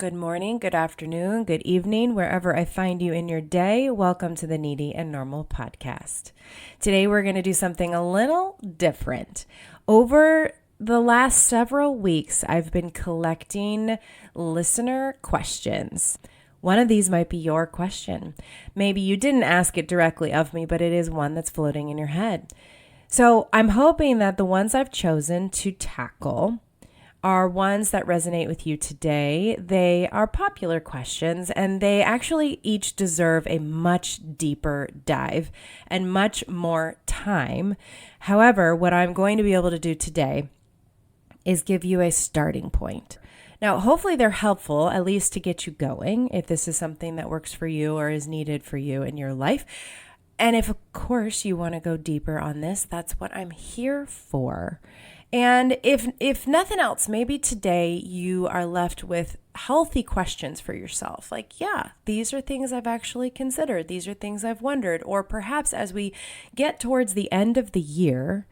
Good morning, good afternoon, good evening, wherever I find you in your day. Welcome to the Needy and Normal podcast. Today we're going to do something a little different. Over the last several weeks, I've been collecting listener questions. One of these might be your question. Maybe you didn't ask it directly of me, but it is one that's floating in your head. So I'm hoping that the ones I've chosen to tackle are ones that resonate with you today. They are popular questions, and they actually each deserve a much deeper dive and much more time. However, what I'm going to be able to do today is give you a starting point. Now, hopefully they're helpful, at least to get you going, if this is something that works for you or is needed for you in your life. And if, of course, you want to go deeper on this, that's what I'm here for. And if nothing else, maybe today you are left with healthy questions for yourself. Like, yeah, these are things I've actually considered. These are things I've wondered. Or perhaps as we get towards the end of the year,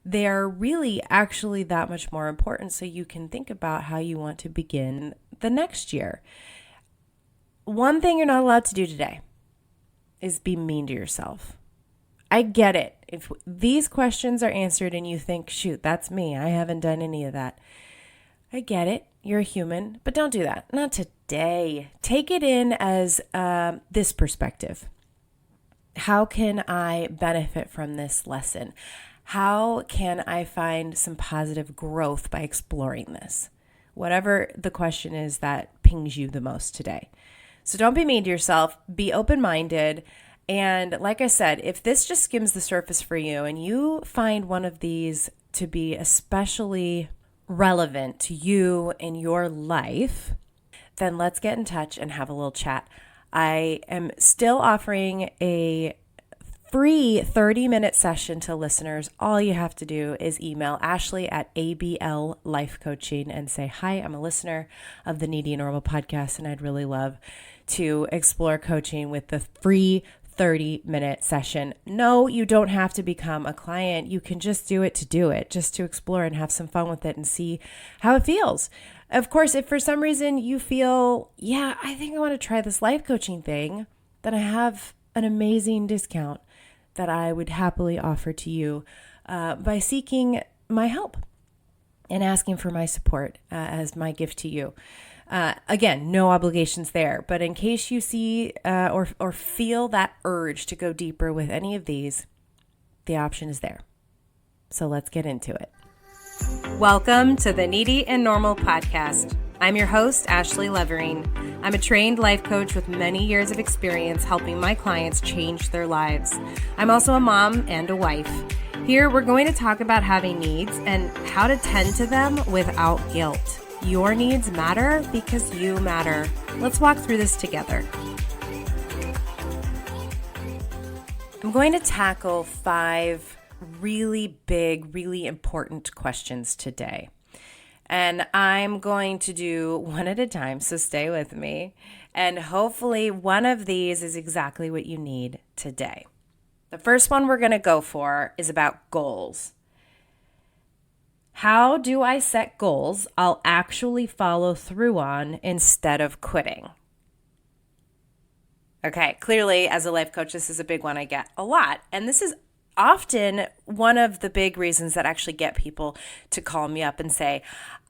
they're really actually that much more important. So you can think about how you want to begin the next year. One thing you're not allowed to do today is be mean to yourself. I get it. If these questions are answered and you think, shoot, that's me, I haven't done any of that. I get it. You're a human, but don't do that. Not today. Take it in as this perspective. How can I benefit from this lesson? How can I find some positive growth by exploring this? Whatever the question is that pings you the most today. So don't be mean to yourself. Be open-minded. And like I said, if this just skims the surface for you and you find one of these to be especially relevant to you in your life, then let's get in touch and have a little chat. I am still offering a free 30-minute session to listeners. All you have to do is email Ashley at ABL Life Coaching and say, hi, I'm a listener of the Needy and Normal podcast, and I'd really love to explore coaching with the free 30-minute session. No, you don't have to become a client. You can just do it, just to explore and have some fun with it and see how it feels. Of course, if for some reason you feel, yeah, I think I want to try this life coaching thing, then I have an amazing discount that I would happily offer to you by seeking my help and asking for my support as my gift to you. Again, no obligations there, but in case you see or feel that urge to go deeper with any of these, the option is there. So let's get into it. Welcome to the Needy and Normal podcast. I'm your host, Ashley Levering. I'm a trained life coach with many years of experience helping my clients change their lives. I'm also a mom and a wife. Here, we're going to talk about having needs and how to tend to them without guilt. Your needs matter because you matter. Let's walk through this together. I'm going to tackle 5 really big, really important questions today. And I'm going to do one at a time, so stay with me. And hopefully one of these is exactly what you need today. The first one we're going to go for is about goals. How do I set goals I'll actually follow through on instead of quitting? Okay, clearly as a life coach, this is a big one I get a lot. And this is often one of the big reasons that actually get people to call me up and say,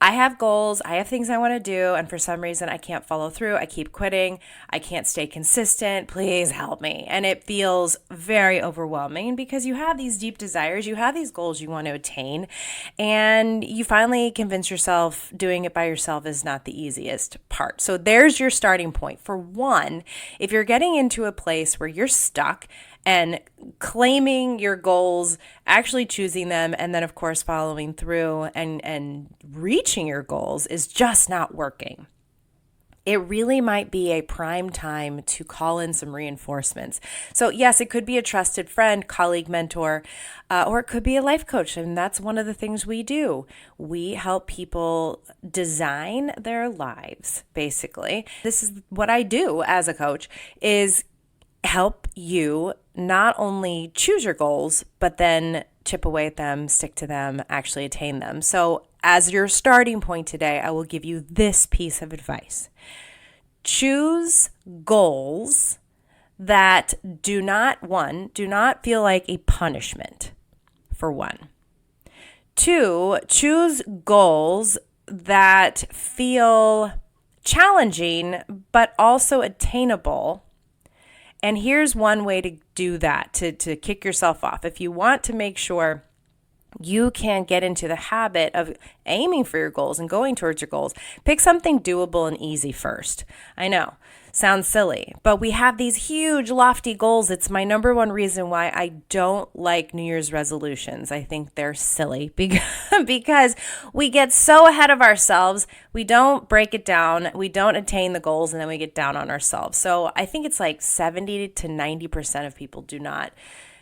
I have goals, I have things I want to do, and for some reason I can't follow through, I keep quitting, I can't stay consistent, please help me. And it feels very overwhelming because you have these deep desires, you have these goals you want to attain, and you finally convince yourself doing it by yourself is not the easiest part. So there's your starting point. For one, if you're getting into a place where you're stuck and claiming your goals, actually choosing them, and then of course following through and reaching your goals is just not working, it really might be a prime time to call in some reinforcements. So yes, it could be a trusted friend, colleague, mentor, or it could be a life coach. And that's one of the things we do. We help people design their lives, basically. This is what I do as a coach, is help you not only choose your goals, but then chip away at them, stick to them, actually attain them. So as your starting point today, I will give you this piece of advice. Choose goals that do not feel like a punishment, for one. 2, choose goals that feel challenging, but also attainable. And here's one way to do that, to kick yourself off. If you want to make sure you can get into the habit of aiming for your goals and going towards your goals, pick something doable and easy first. I know, sounds silly, but we have these huge, lofty goals. It's my number one reason why I don't like New Year's resolutions. I think they're silly because we get so ahead of ourselves. We don't break it down. We don't attain the goals, and then we get down on ourselves. So I think it's like 70 to 90% of people do not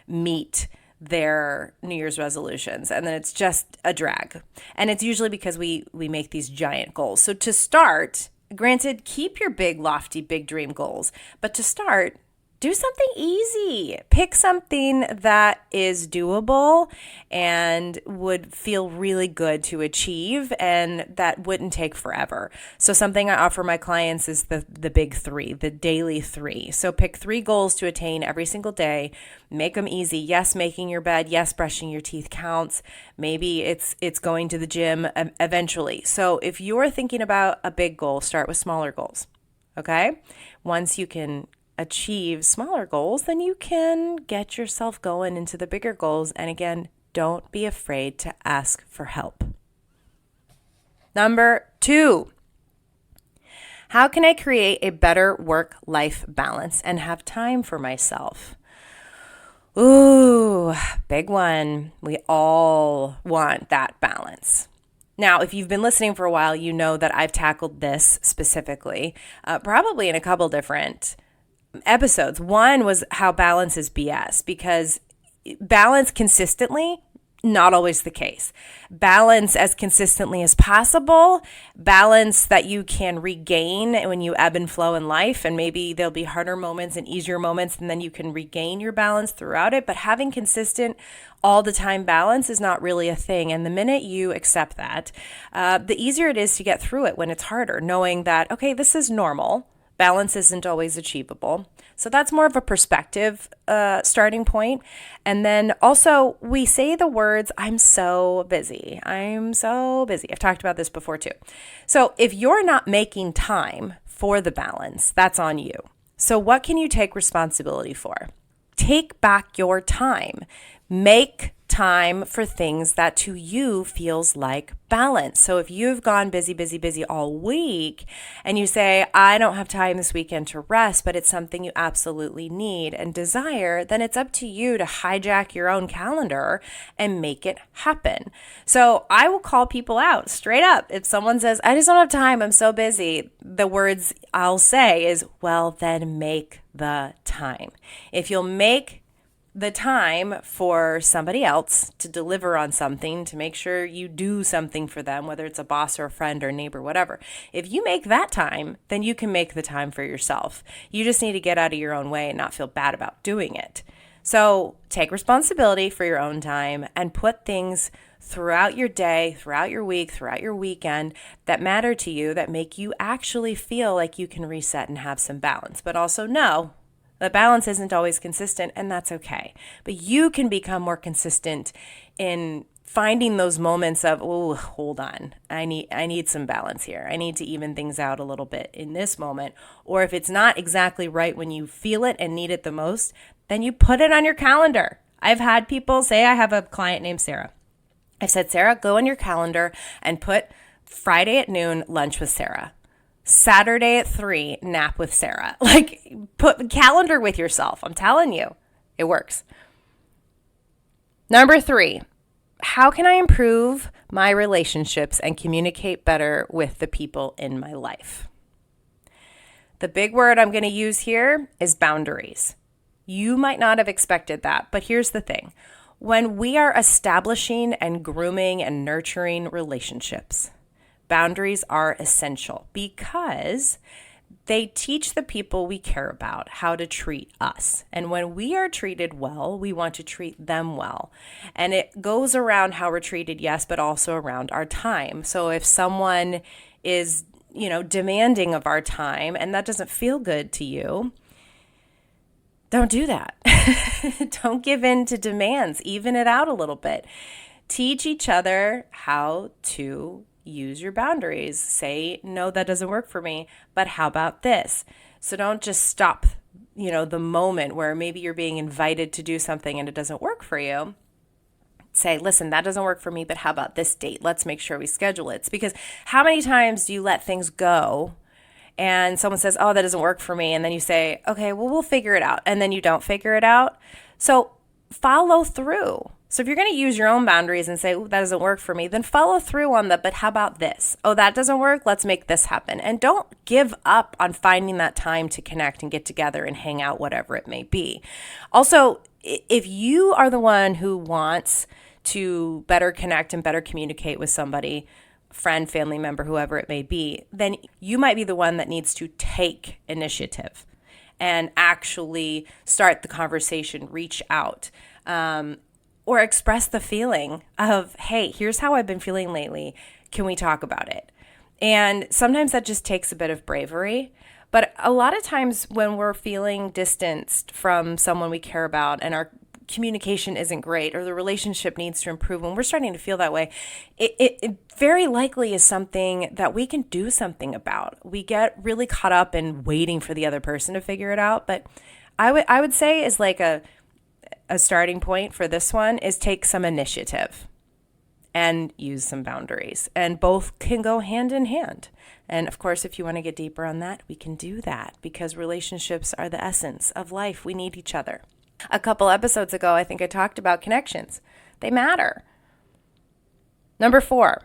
meet their New Year's resolutions, and then it's just a drag. And it's usually because we make these giant goals. So to start, granted, keep your big, lofty, big dream goals, but to start, do something easy. Pick something that is doable and would feel really good to achieve and that wouldn't take forever. So something I offer my clients is the big 3, the daily 3. So pick 3 goals to attain every single day. Make them easy. Yes, making your bed. Yes, brushing your teeth counts. Maybe it's going to the gym eventually. So if you're thinking about a big goal, start with smaller goals. Okay? Once you can achieve smaller goals, then you can get yourself going into the bigger goals. And again, don't be afraid to ask for help. Number 2, how can I create a better work-life balance and have time for myself? Ooh, big one. We all want that balance. Now, if you've been listening for a while, you know that I've tackled this specifically, probably in a couple different episodes. One was how balance is BS, because balance consistently, not always the case. Balance as consistently as possible, balance that you can regain when you ebb and flow in life, and maybe there'll be harder moments and easier moments, and then you can regain your balance throughout it. But having consistent all the time balance is not really a thing. And the minute you accept that, the easier it is to get through it when it's harder, knowing that, okay, this is normal. Balance isn't always achievable. So that's more of a perspective starting point. And then also we say the words, I'm so busy. I'm so busy. I've talked about this before too. So if you're not making time for the balance, that's on you. So what can you take responsibility for? Take back your time. Make time for things that to you feels like balance. So if you've gone busy all week and you say, I don't have time this weekend to rest, but it's something you absolutely need and desire, then it's up to you to hijack your own calendar and make it happen. So I will call people out straight up. If someone says, I just don't have time, I'm so busy, the words I'll say is, well, then make the time. If you'll make the time for somebody else to deliver on something, to make sure you do something for them, whether it's a boss or a friend or a neighbor, whatever. If you make that time, then you can make the time for yourself. You just need to get out of your own way and not feel bad about doing it. So take responsibility for your own time and put things throughout your day, throughout your week, throughout your weekend that matter to you, that make you actually feel like you can reset and have some balance. But also know the balance isn't always consistent, and that's okay. But you can become more consistent in finding those moments of, oh, hold on, I need some balance here. I need to even things out a little bit in this moment. Or if it's not exactly right when you feel it and need it the most, then you put it on your calendar. I've had people say, I have a client named Sarah. I've said, Sarah, go on your calendar and put Friday at noon, lunch with Sarah. Saturday at 3, nap with Sarah. Like, put calendar with yourself. I'm telling you, it works. Number 3, how can I improve my relationships and communicate better with the people in my life? The big word I'm going to use here is boundaries. You might not have expected that, but here's the thing. When we are establishing and grooming and nurturing relationships, boundaries are essential because They teach the people we care about how to treat us. And when we are treated well, we want to treat them well. And it goes around how we're treated, yes, but also around our time. So if someone is, demanding of our time and that doesn't feel good to you, don't do that. Don't give in to demands. Even it out a little bit. Teach each other how to use your boundaries. Say, no, that doesn't work for me, but how about this? So don't just stop, the moment where maybe you're being invited to do something and it doesn't work for you. Say, listen, that doesn't work for me, but how about this date? Let's make sure we schedule it. It's because how many times do you let things go and someone says, oh, that doesn't work for me. And then you say, okay, well, we'll figure it out. And then you don't figure it out. So follow through. So if you're going to use your own boundaries and say, that doesn't work for me, then follow through on but how about this? Oh, that doesn't work. Let's make this happen. And don't give up on finding that time to connect and get together and hang out, whatever it may be. Also, if you are the one who wants to better connect and better communicate with somebody, friend, family member, whoever it may be, then you might be the one that needs to take initiative and actually start the conversation, reach out, or express the feeling of, hey, here's how I've been feeling lately. Can we talk about it? And sometimes that just takes a bit of bravery. But a lot of times when we're feeling distanced from someone we care about and our communication isn't great or the relationship needs to improve, when we're starting to feel that way, it very likely is something that we can do something about. We get really caught up in waiting for the other person to figure it out. But I would say is like a starting point for this one is take some initiative and use some boundaries. And both can go hand in hand. And of course, if you want to get deeper on that, we can do that because relationships are the essence of life. We need each other. A couple episodes ago, I think I talked about connections. They matter. Number 4,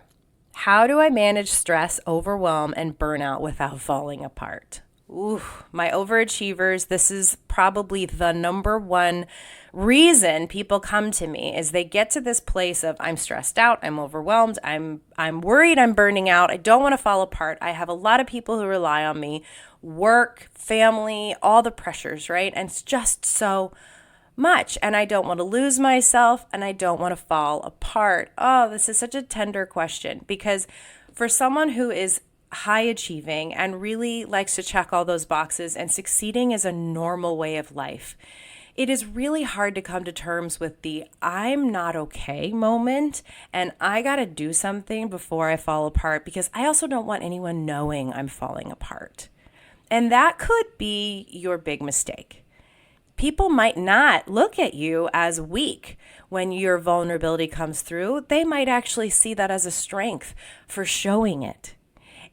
how do I manage stress, overwhelm, and burnout without falling apart? Ooh, my overachievers, this is probably the number one reason people come to me is they get to this place of I'm stressed out, I'm overwhelmed, I'm worried I'm burning out, I don't want to fall apart. I have a lot of people who rely on me, work, family, all the pressures, right? And it's just so much. And I don't want to lose myself and I don't want to fall apart. Oh, this is such a tender question because for someone who is high achieving and really likes to check all those boxes and succeeding is a normal way of life, it is really hard to come to terms with the I'm not okay moment and I got to do something before I fall apart because I also don't want anyone knowing I'm falling apart. And that could be your big mistake. People might not look at you as weak when your vulnerability comes through. They might actually see that as a strength for showing it.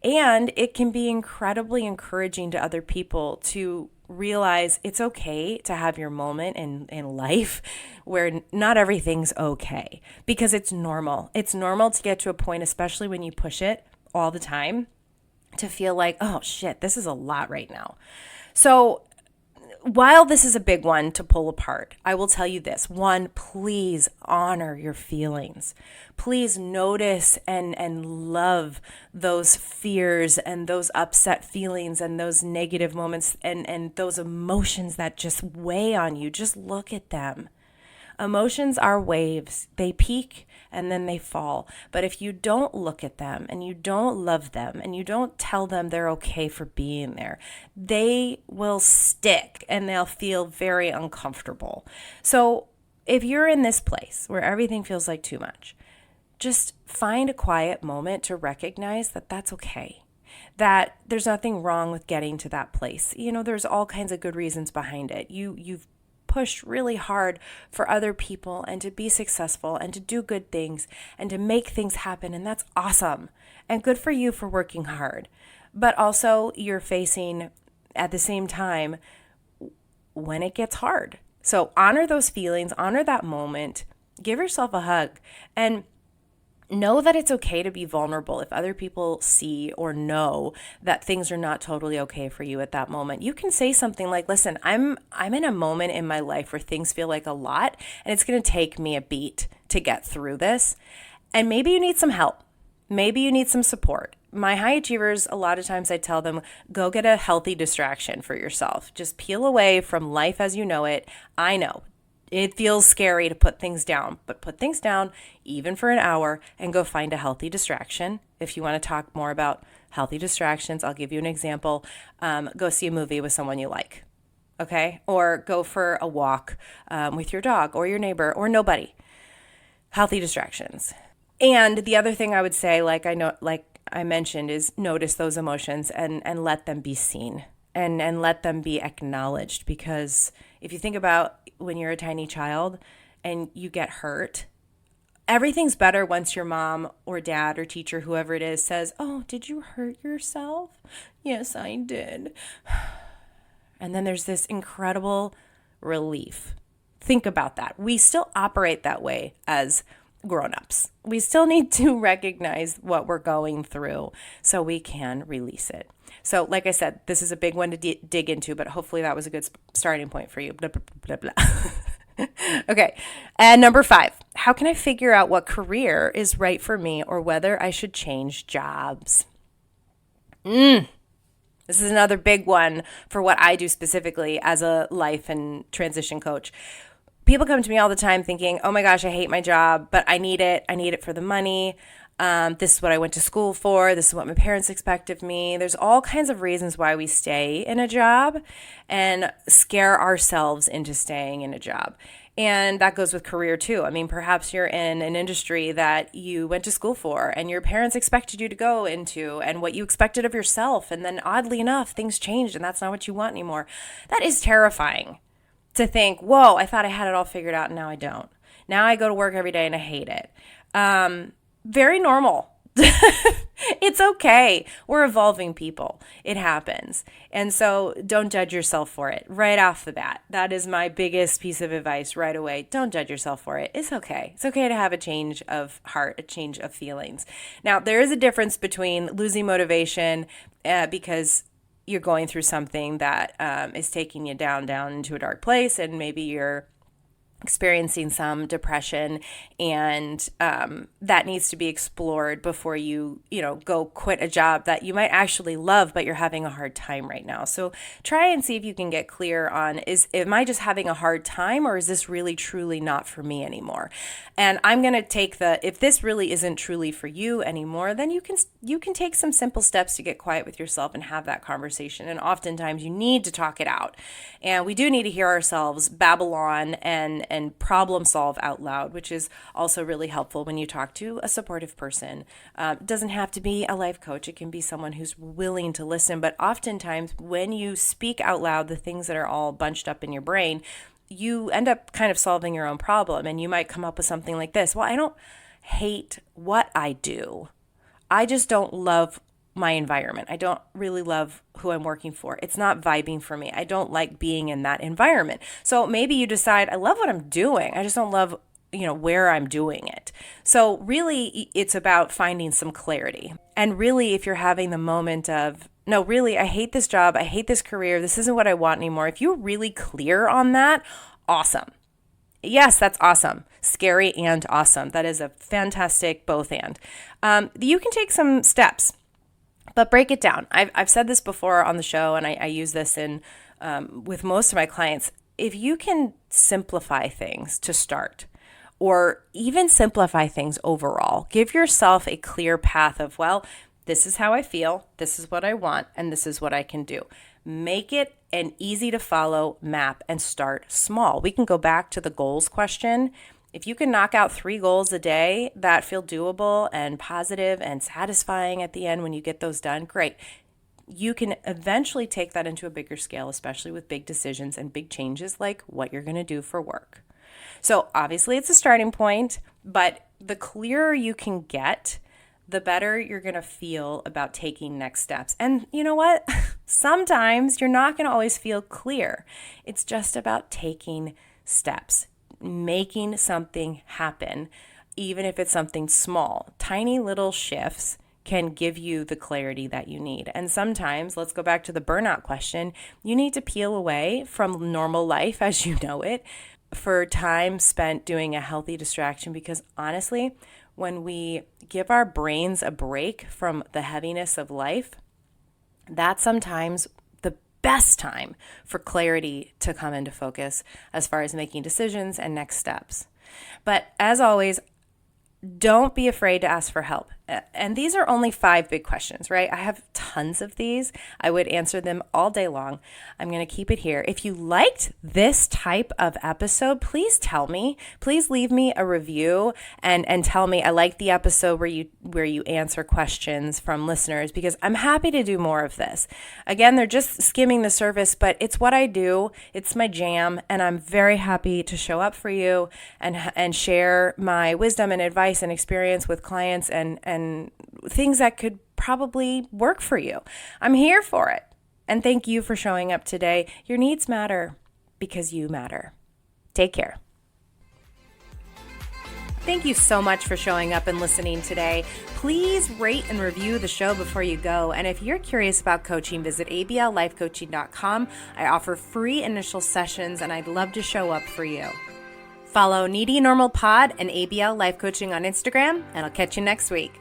And it can be incredibly encouraging to other people to realize it's okay to have your moment in life where not everything's okay because it's normal. It's normal to get to a point, especially when you push it all the time, to feel like, oh shit, this is a lot right now. So while this is a big one to pull apart, I will tell you this. 1, please honor your feelings. Please notice and love those fears and those upset feelings and those negative moments and those emotions that just weigh on you. Just look at them. Emotions are waves. They peak and then they fall. But if you don't look at them and you don't love them and you don't tell them they're okay for being there, they will stick and they'll feel very uncomfortable. So if you're in this place where everything feels like too much, just find a quiet moment to recognize that that's okay. That there's nothing wrong with getting to that place. There's all kinds of good reasons behind it. You've pushed really hard for other people and to be successful and to do good things and to make things happen. And that's awesome. And good for you for working hard. But also you're facing at the same time when it gets hard. So honor those feelings, honor that moment, give yourself a hug and know that it's okay to be vulnerable if other people see or know that things are not totally okay for you at that moment. You can say something like, listen, I'm in a moment in my life where things feel like a lot and it's going to take me a beat to get through this. And maybe you need some help. Maybe you need some support. my high achievers, a lot of times I tell them, go get a healthy distraction for yourself. Just peel away from life as you know it. I know it feels scary to put things down, but put things down even for an hour and go find a healthy distraction. If you want to talk more about healthy distractions, I'll give you an example. Go see a movie with someone you like, okay? Or go for a walk with your dog or your neighbor or nobody. Healthy distractions. And the other thing I would say, like I mentioned, is notice those emotions and let them be seen and let them be acknowledged. Because if you think about when you're a tiny child and you get hurt, everything's better once your mom or dad or teacher, whoever it is, says, "Oh, did you hurt yourself?" "Yes, I did." And then there's this incredible relief. Think about that. We still operate that way as grown-ups. We still need to recognize what we're going through so we can release it. So like I said, this is a big one to dig into, but hopefully that was a good starting point for you. Blah, blah, blah, blah. Okay. And number 5, how can I figure out what career is right for me or whether I should change jobs? This is another big one for what I do specifically as a life and transition coach. People come to me all the time thinking, oh my gosh, I hate my job, but I need it. I need it for the money. This is what I went to school for. This is what my parents expect of me. There's all kinds of reasons why we stay in a job and scare ourselves into staying in a job. And that goes with career too. I mean, perhaps you're in an industry that you went to school for and your parents expected you to go into and what you expected of yourself. And then oddly enough, things changed and that's not what you want anymore. That is terrifying. To think, whoa, I thought I had it all figured out and now I don't. Now I go to work every day and I hate it. Very normal. It's okay. We're evolving people. It happens. And so don't judge yourself for it right off the bat. That is my biggest piece of advice right away. Don't judge yourself for it. It's okay. It's okay to have a change of heart, a change of feelings. Now, there is a difference between losing motivation because you're going through something that is taking you down into a dark place, and maybe you're experiencing some depression, and that needs to be explored before you go quit a job that you might actually love, but you're having a hard time right now. So try and see if you can get clear on, am I just having a hard time, or is this really truly not for me anymore? And I'm going to take if this really isn't truly for you anymore, then you can take some simple steps to get quiet with yourself and have that conversation. And oftentimes you need to talk it out. And we do need to hear ourselves babble on and problem solve out loud, which is also really helpful when you talk to a supportive person. It doesn't have to be a life coach. It can be someone who's willing to listen. But oftentimes when you speak out loud the things that are all bunched up in your brain, you end up kind of solving your own problem. And you might come up with something like this. Well, I don't hate what I do. I just don't love my environment. I don't really love who I'm working for. It's not vibing for me. I don't like being in that environment. So maybe you decide, I love what I'm doing. I just don't love, where I'm doing it. So really it's about finding some clarity. And really, if you're having the moment of, no, really, I hate this job. I hate this career. This isn't what I want anymore. If you're really clear on that, awesome. Yes, that's awesome. Scary and awesome. That is a fantastic both and. You can take some steps. But break it down. I've said this before on the show, and I use this in with most of my clients. If you can simplify things to start, or even simplify things overall, give yourself a clear path of, well, this is how I feel, this is what I want, and this is what I can do. Make it an easy to follow map and start small. We can go back to the goals question. If you can knock out 3 goals a day that feel doable and positive and satisfying at the end when you get those done, great. You can eventually take that into a bigger scale, especially with big decisions and big changes like what you're going to do for work. So obviously it's a starting point, but the clearer you can get, the better you're going to feel about taking next steps. And you know what? Sometimes you're not going to always feel clear. It's just about taking steps. Making something happen, even if it's something small. Tiny little shifts can give you the clarity that you need. And sometimes, let's go back to the burnout question, you need to peel away from normal life as you know it for time spent doing a healthy distraction, because honestly, when we give our brains a break from the heaviness of life, that's sometimes the best time for clarity to come into focus as far as making decisions and next steps. But as always, don't be afraid to ask for help. And these are only 5 big questions, right? I have tons of these. I would answer them all day long. I'm going to keep it here. If you liked this type of episode, please tell me. Please leave me a review and tell me I like the episode where you answer questions from listeners, because I'm happy to do more of this. Again, they're just skimming the surface, but it's what I do. It's my jam, and I'm very happy to show up for you and share my wisdom and advice and experience with clients and things that could probably work for you. I'm here for it. And thank you for showing up today. Your needs matter because you matter. Take care. Thank you so much for showing up and listening today. Please rate and review the show before you go. And if you're curious about coaching, visit ablifecoaching.com. I offer free initial sessions, and I'd love to show up for you. Follow Needy Normal Pod and ABL Life Coaching on Instagram, and I'll catch you next week.